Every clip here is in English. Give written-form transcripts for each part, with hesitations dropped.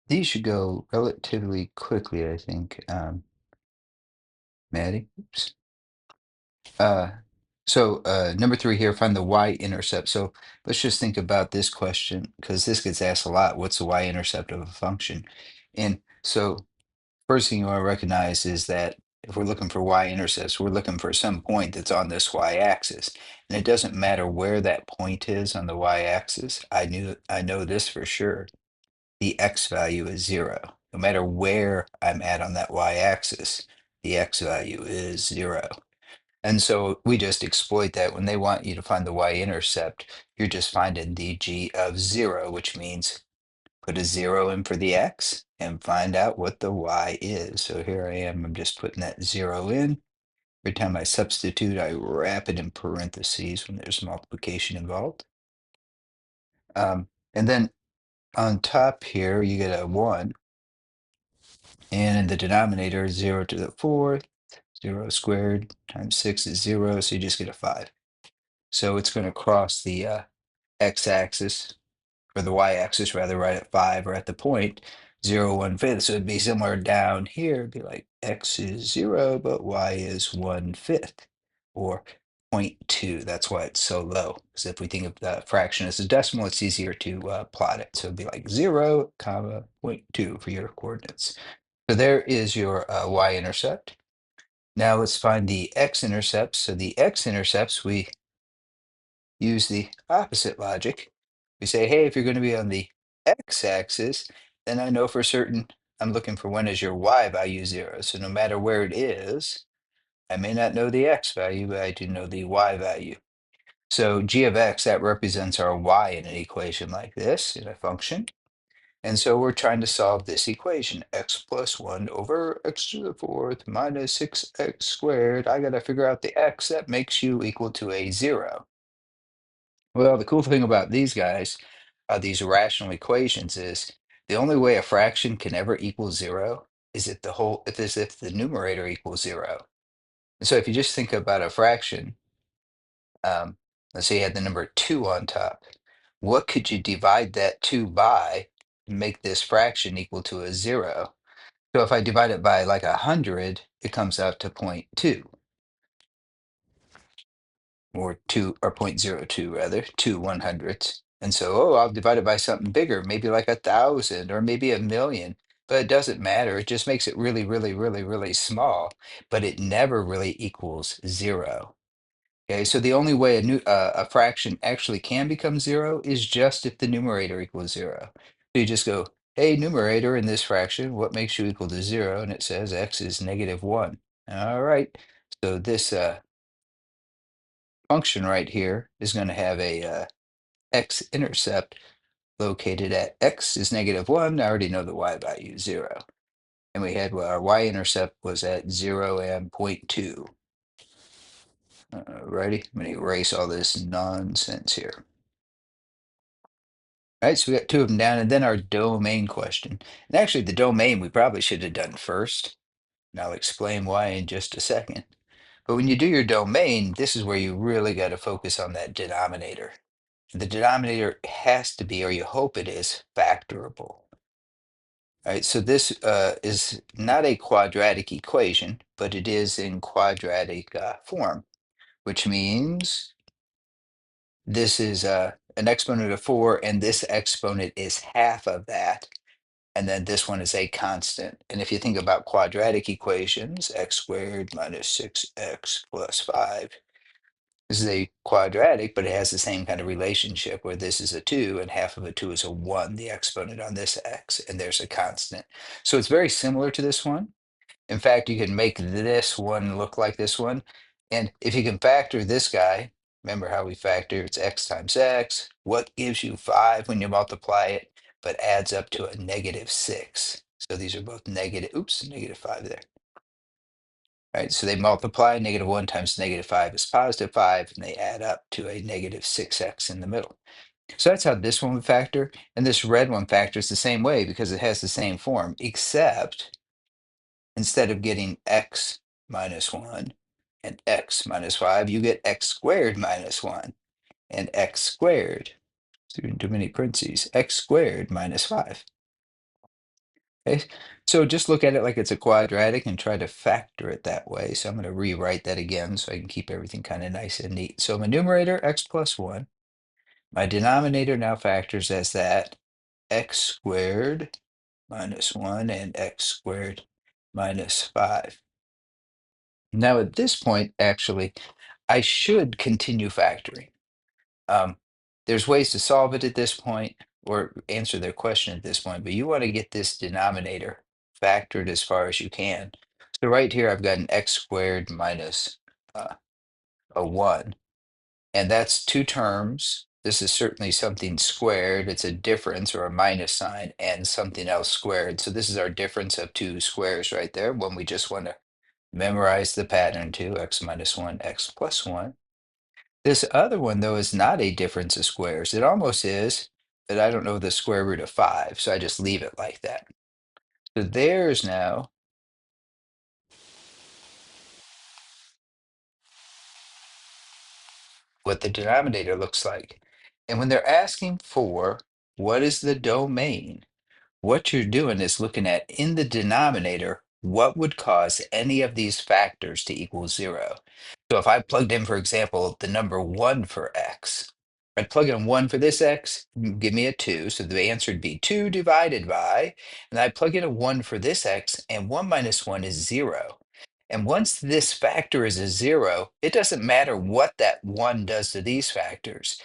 These should go relatively quickly, I think. Maddie. Oops. Uh, number three here, find the y-intercept. So let's just think about this question because this gets asked a lot. What's the y-intercept of a function? And so first thing you want to recognize is that if we're looking for y-intercepts, we're looking for some point that's on this y-axis. And it doesn't matter where that point is on the y-axis. I know this for sure. The x value is 0. No matter where I'm at on that y-axis, the x value is 0. And so we just exploit that. When they want you to find the y-intercept, you're just finding the g of 0, which means put a 0 in for the x and find out what the y is. So here I am, I'm just putting that 0 in. Every time I substitute, I wrap it in parentheses when there's multiplication involved. And then on top here, you get a 1. And in the denominator, 0 to the 4th, 0 squared times 6 is 0, so you just get a 5. So it's going to cross the x-axis, or the y-axis rather, right at 5, or at the point 0, 1/5. So it'd be somewhere down here. It'd be like x is 0, but y is 1/5, or 0.2. That's why it's so low. Because if we think of the fraction as a decimal, it's easier to plot it. So it'd be like 0, comma, 0.2 for your coordinates. So there is your y-intercept. Now let's find the x-intercepts. So the x-intercepts, we use the opposite logic. We say, hey, if you're going to be on the x-axis, then I know for certain I'm looking for when is your y value 0. So no matter where it is, I may not know the x value, but I do know the y value. So g of x, that represents our y in an equation like this, in a function. And so we're trying to solve this equation, x plus 1 over x to the 4th minus 6x squared. I got to figure out the x that makes u equal to a 0. Well, the cool thing about these guys, these rational equations, is the only way a fraction can ever equal 0 is if the numerator equals 0. And so if you just think about a fraction, um, let's say you had the number 2 on top, what could you divide that 2 by to make this fraction equal to a 0? So if I divide it by like 100, it comes out to 0.2, or 2, or 0.02 rather, 2/100ths. And so, oh, I'll divide it by something bigger, maybe like 1,000 or maybe 1,000,000, but it doesn't matter. It just makes it really, really, really, really small, but it never really equals 0. Okay, so the only way a fraction actually can become 0 is just if the numerator equals 0. So you just go, hey, numerator in this fraction, what makes you equal to 0? And it says x is -1. All right, so this function right here is going to have a x-intercept located at x is -1. I already know the y value is 0. And we had, well, our y-intercept was at 0 and 0.2. Righty, I'm going to erase all this nonsense here. All right, so we got two of them down, and then our domain question. And actually, the domain we probably should have done first. And I'll explain why in just a second. But when you do your domain, this is where you really got to focus on that denominator. The denominator has to be, or you hope it is, factorable. All right, so this is not a quadratic equation, but it is in quadratic form, which means this is an exponent of 4, and this exponent is half of that. And then this one is a constant. And if you think about quadratic equations, x squared minus 6x plus 5, this is a quadratic, but it has the same kind of relationship where this is a 2 and half of a 2 is a 1, the exponent on this x, and there's a constant. So it's very similar to this one. In fact, you can make this one look like this one. And if you can factor this guy, remember how we factor, it's x times x. What gives you 5 when you multiply it, but adds up to a -6? So these are both negative, oops, -5 there. Right, so they multiply, -1 times -5 is +5, and they add up to a -6x in the middle. So that's how this one would factor. And this red one factors the same way because it has the same form, except instead of getting x minus 1 and x minus 5, you get x squared minus 1 and x squared, through too many parentheses, x squared minus 5. Okay, so just look at it like it's a quadratic and try to factor it that way. So I'm going to rewrite that again so I can keep everything kind of nice and neat. So my numerator, x plus 1. My denominator now factors as that x squared minus 1 and x squared minus 5. Now at this point, actually, I should continue factoring. Um, there's ways to solve it at this point or answer their question at this point, but you want to get this denominator factored as far as you can. So right here, I've got an x squared minus a 1, and that's two terms. This is certainly something squared. It's a difference or a minus sign and something else squared. So this is our difference of two squares right there when we just want to memorize the pattern to x minus 1, x plus 1. This other one, though, is not a difference of squares. It almost is, but I don't know the square root of 5, so I just leave it like that. So there's now what the denominator looks like. And when they're asking for what is the domain, what you're doing is looking at in the denominator, what would cause any of these factors to equal 0? So if I plugged in, for example, the number 1 for x, I'd plug in 1 for this x, give me a 2. So the answer would be 2 divided by, and I plug in a 1 for this x, and 1 minus 1 is 0. And once this factor is a 0, it doesn't matter what that 1 does to these factors.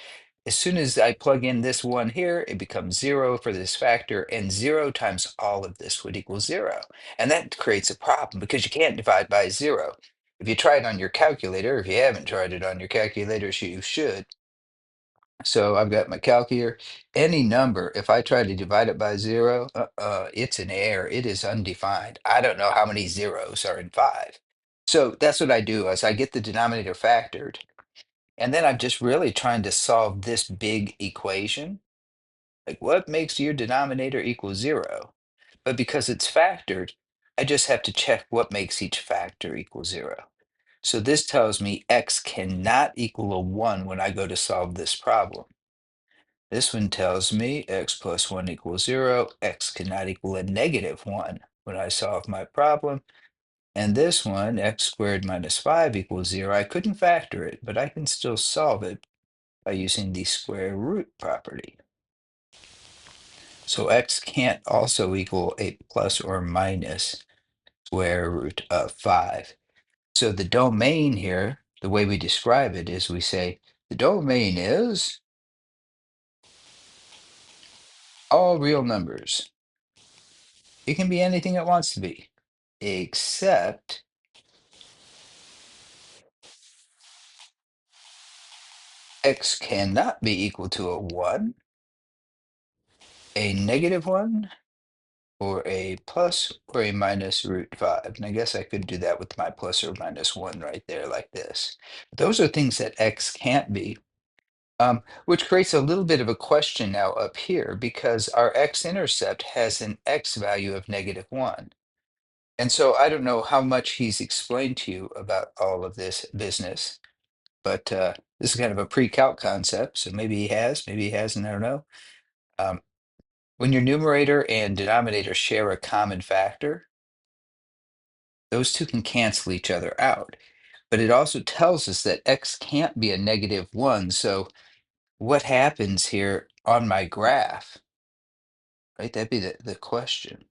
As soon as I plug in this 1 here, it becomes 0 for this factor, and 0 times all of this would equal 0. And that creates a problem because you can't divide by 0. If you try it on your calculator, if you haven't tried it on your calculator, you should. So I've got my calc here. Any number, if I try to divide it by 0, it's an error. It is undefined. I don't know how many zeros are in 5. So that's what I do is I get the denominator factored, and then I'm just really trying to solve this big equation. Like, what makes your denominator equal 0? But because it's factored, I just have to check what makes each factor equal 0. So this tells me x cannot equal a 1 when I go to solve this problem. This one tells me x plus 1 equals 0. X cannot equal a negative 1 when I solve my problem. And this one, x squared minus 5 equals 0. I couldn't factor it, but I can still solve it by using the square root property. So x can't also equal a plus or minus square root of 5. So the domain here, the way we describe it is we say the domain is all real numbers. It can be anything it wants to be, except x cannot be equal to a 1, a negative 1, or a plus or a minus root 5. And I guess I could do that with my plus or minus 1 right there like this. Those are things that x can't be. Which creates a little bit of a question now up here because our x-intercept has an x value of negative 1. And so I don't know how much he's explained to you about all of this business, but this is kind of a pre-calc concept. So maybe he has, maybe he hasn't, I don't know. Um, when your numerator and denominator share a common factor, those two can cancel each other out. But it also tells us that x can't be a negative 1. So what happens here on my graph, right? That'd be the question.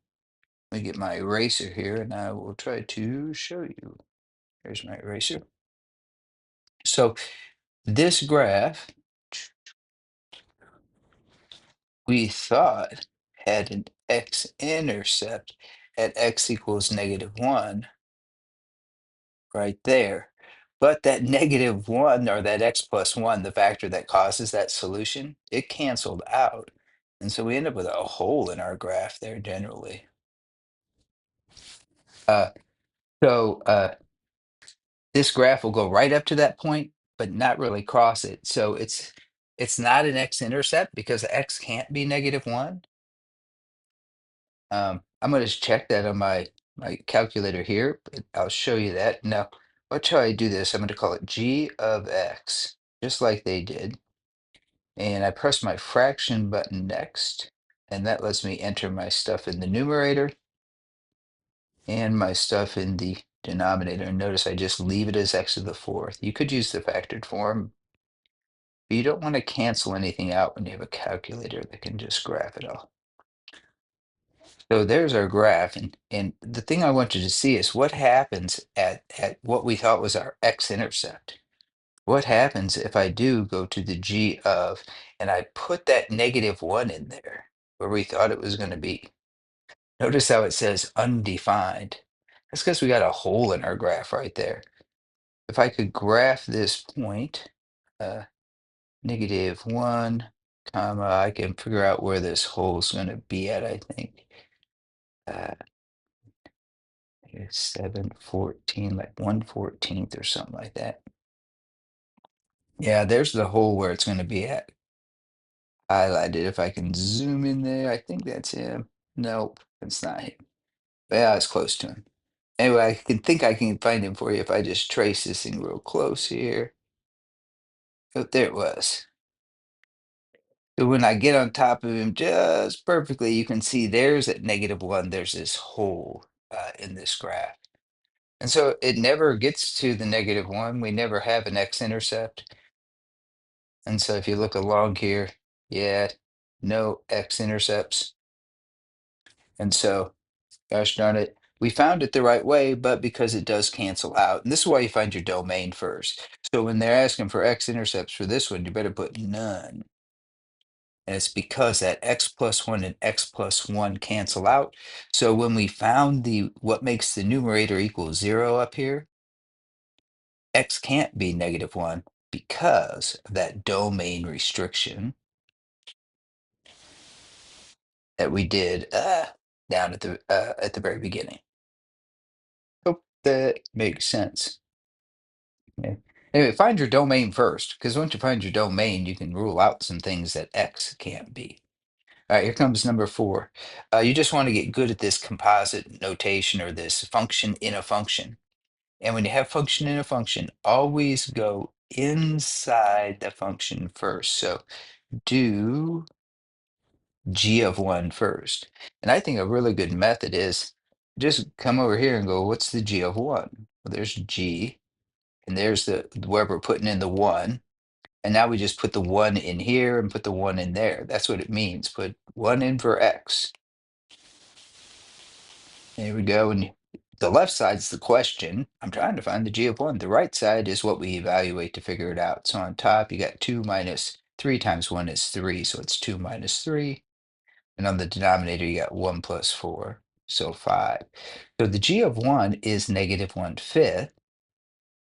Let me get my eraser here and I will try to show you. Here's my eraser. So this graph, we thought had an x-intercept at x equals negative 1 right there. But that negative 1 or that x plus 1, the factor that causes that solution, it canceled out. And so we end up with a hole in our graph there generally. Uh, so this graph will go right up to that point, but not really cross it. So it's not an x-intercept because x can't be negative 1. I'm going to check that on my calculator here, but I'll show you that. Now, watch how I do this. I'm going to call it g of x, just like they did. And I press my fraction button next, and that lets me enter my stuff in the numerator. and my stuff in the denominator. And notice I just leave it as x to the fourth. You could use the factored form, but you don't want to cancel anything out when you have a calculator that can just graph it all. So there's our graph, and the thing I want you to see is what happens at what we thought was our x-intercept. What happens if I do go to the g of, and I put that -1 in there where we thought it was going to be. Notice how it says undefined. That's because we got a hole in our graph right there. If I could graph this point, uh, -1, comma, I can figure out where this hole is going to be at, I think. 714, like 1/14 or something like that. Yeah, there's the hole where it's going to be at. Highlighted. If I can zoom in there, I think that's him. Nope, that's not him. Yeah, it's close to him. Anyway, I can find him for you if I just trace this thing real close here. Oh, there it was. So when I get on top of him just perfectly, you can see there's at -1, there's this hole in this graph. And so it never gets to the -1. We never have an x-intercept. And so if you look along here, yeah, no x-intercepts. And so, gosh darn it, we found it the right way, but because it does cancel out. And this is why you find your domain first. So when they're asking for x-intercepts for this one, you better put none. And it's because that x plus 1 and x plus 1 cancel out. So when we found the what makes the numerator equal 0 up here, x can't be -1 because of that domain restriction that we did down at the very beginning. Hope that makes sense. Okay. Anyway, find your domain first, because once you find your domain, you can rule out some things that x can't be. All right, here comes number 4. You just want to get good at this composite notation or this function in a function. And when you have function in a function, always go inside the function first. So do g of 1 first. And I think a really good method is just come over here and go, what's the g of 1? Well, there's g, and there's the where we're putting in the 1. And now we just put the 1 in here and put the 1 in there. That's what it means. Put 1 in for x. There we go. And the left side's the question. I'm trying to find the g of 1. The right side is what we evaluate to figure it out. So on top, you got 2 minus 3 times 1 is 3. So it's 2 minus 3. And on the denominator, you got 1 plus 4, so 5. So the g of 1 is -1/5.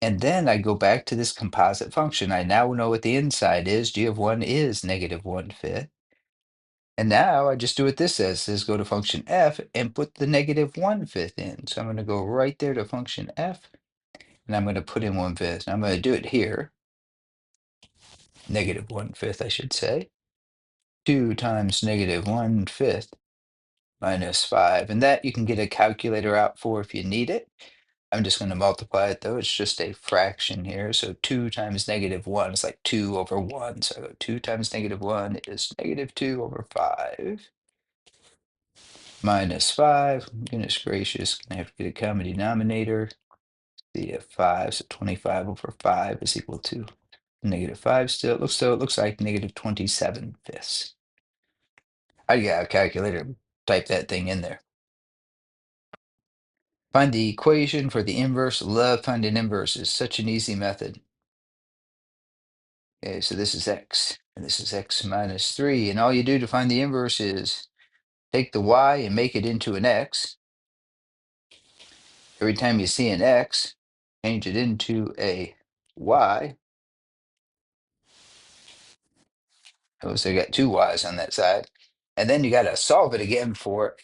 And then I go back to this composite function. I now know what the inside is. G of 1 is -1/5. And now I just do what this says go to function f and put the -1/5 in. So I'm going to go right there to function f, and I'm going to put in 1/5. I'm going to do it here. -1/5, I should say. 2 times -1/5 minus 5. And that you can get a calculator out for if you need it. I'm just going to multiply it though. It's just a fraction here. So 2 times -1 is like 2 over 1. So I go 2 times -1 is -2 over 5 minus 5. Goodness gracious, gonna have to get a common denominator. The 5, so 25 over 5 is equal to -5 still. It looks like -27/5. I got a calculator, type that thing in there. Find the equation for the inverse. Love finding inverses. Such an easy method. Okay, so this is x, and this is x minus 3. And all you do to find the inverse is take the y and make it into an x. Every time you see an x, change it into a y. Oh, so you got two y's on that side. And then you got to solve it again for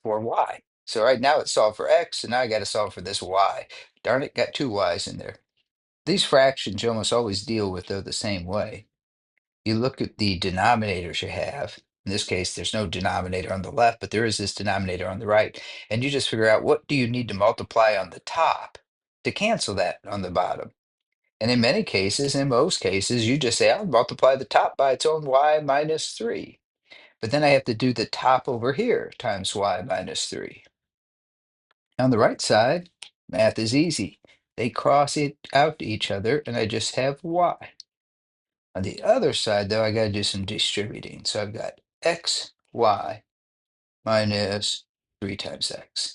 y. So right now it's solved for x, and now I got to solve for this y. Darn it, got two y's in there. These fractions you almost always deal with though the same way. You look at the denominators you have. In this case, there's no denominator on the left, but there is this denominator on the right. And you just figure out what do you need to multiply on the top to cancel that on the bottom. And in many cases, in most cases, you just say, I'll multiply the top by its own y minus 3. But then I have to do the top over here times y minus 3. On the right side, math is easy. They cross it out to each other, and I just have y. On the other side, though, I got to do some distributing. So I've got x, y minus 3 times x,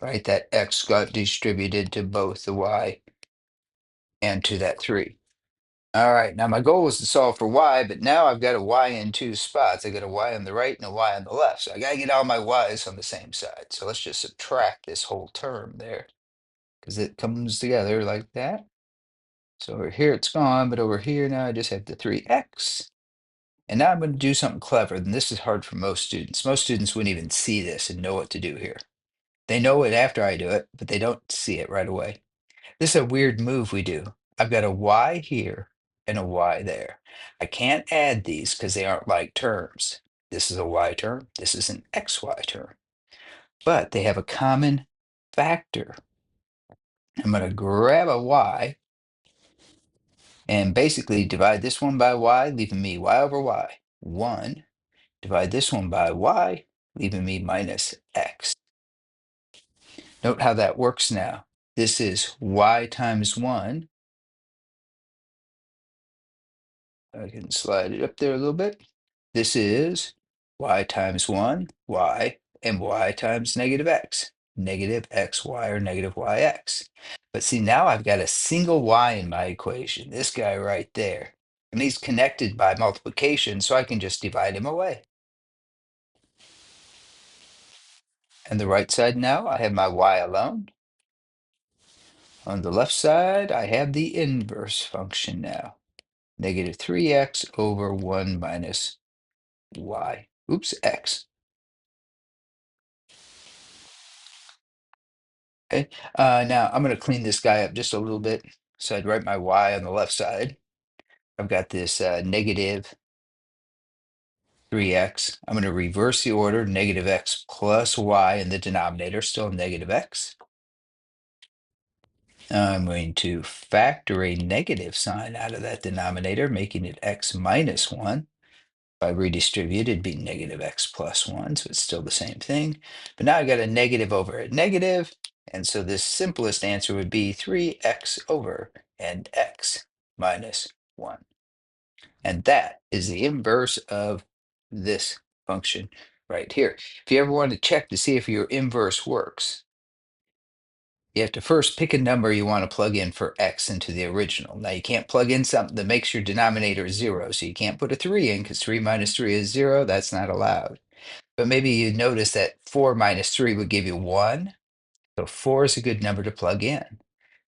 right? That x got distributed to both the y and to that 3. All right, now my goal was to solve for y, but now I've got a y in 2 spots. I got a y on the right and a y on the left. So I got to get all my y's on the same side. So let's just subtract this whole term there, because it comes together like that. So over here it's gone, but over here now I just have the 3x. And now I'm going to do something clever, and this is hard for most students. Most students wouldn't even see this and know what to do here. They know it after I do it, but they don't see it right away. This is a weird move we do. I've got a y here and a y there. I can't add these because they aren't like terms. This is a y term. This is an xy term. But they have a common factor. I'm going to grab a y and basically divide this one by y, leaving me y over y. 1. Divide this one by y, leaving me minus x. Note how that works now. This is y times 1. I can slide it up there a little bit. This is y times 1, y, and y times negative x. Negative xy or negative yx. But see, now I've got a single y in my equation, this guy right there. And he's connected by multiplication, so I can just divide him away. And the right side now, I have my y alone. On the left side, I have the inverse function now. Negative 3x over 1 minus y. Oops, x. Okay. Now I'm going to clean this guy up just a little bit. So I'd write my y on the left side. I've got this negative 3x. I'm going to reverse the order, negative x plus y in the denominator, still negative x. I'm going to factor a negative sign out of that denominator, making it x minus 1. If I redistribute, it'd be negative x plus 1, so it's still the same thing. But now I got a negative over a negative, and so the simplest answer would be 3x over and x minus 1. And that is the inverse of this function right here. If you ever want to check to see if your inverse works, you have to first pick a number you want to plug in for x into the original. Now you can't plug in something that makes your denominator 0, so you can't put a 3 in because 3 minus 3 is 0. That's not allowed. But maybe you notice that 4 minus 3 would give you 1. So 4 is a good number to plug in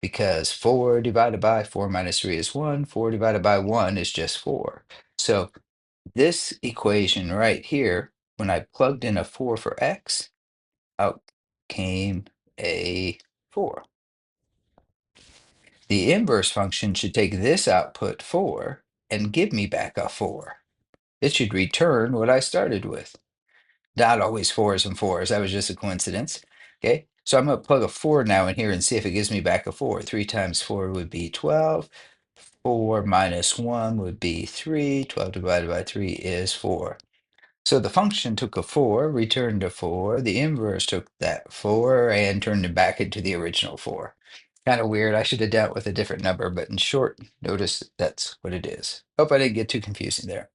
because 4 divided by 4 minus 3 is 1. 4 divided by 1 is just 4. So this equation right here, when I plugged in a 4 for x, out came a 4. The inverse function should take this output 4 and give me back a 4. It should return what I started with. Not always 4s and 4s. That was just a coincidence. Okay, so I'm going to plug a 4 now in here and see if it gives me back a 4. 3 times 4 would be 12. 4 minus 1 would be 3. 12 divided by 3 is 4. So the function took a 4, returned a 4. The inverse took that 4 and turned it back into the original 4. Kind of weird. I should have dealt with a different number, but in short, notice that's what it is. Hope I didn't get too confusing there.